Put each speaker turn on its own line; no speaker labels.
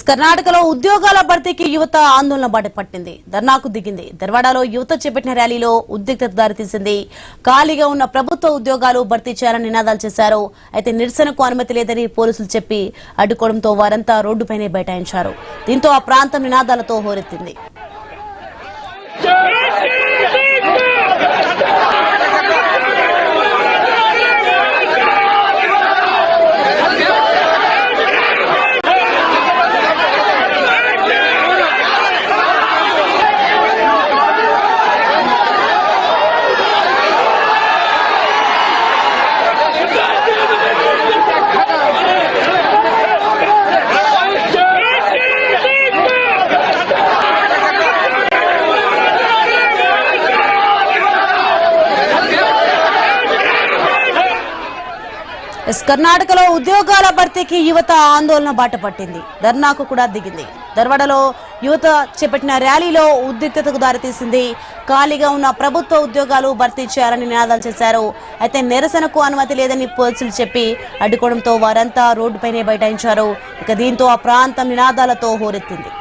కర్ణాటకలో ఉద్యోగాల భర్తీకి యువత ఆందోళన బాట పట్టింది, ధర్నాకు దిగింది. ధర్వాడలో యువత చేపట్టిన ర్యాలీలో ఉద్రిక్తత దారితీసింది. ఖాళీగా ఉన్న ప్రభుత్వ ఉద్యోగాలు భర్తీ చేయాలని నినాదాలు చేశారు. అయితే నిరసనకు అనుమతి లేదని పోలీసులు చెప్పి అడ్డుకోవడంతో వారంతా రోడ్డుపైనే బైఠాయించారు. దీంతో ఆ ప్రాంతం నినాదాలతో హోరెత్తింది. కర్ణాటకలో ఉద్యోగాల భర్తీకి యువత ఆందోళన బాట పట్టింది, ధర్నాకు కూడా దిగింది. ధర్వాడలో యువత చేపట్టిన ర్యాలీలో ఉద్రిక్తతకు దారితీసింది. ఖాళీగా ఉన్న ప్రభుత్వ ఉద్యోగాలు భర్తీ చేయాలని నినాదాలు చేశారు. అయితే నిరసనకు అనుమతి లేదని పోలీసులు చెప్పి అడ్డుకోవడంతో వారంతా రోడ్డుపైనే బైఠాయించారు. దీంతో ఆ ప్రాంతం నినాదాలతో హోరెత్తింది.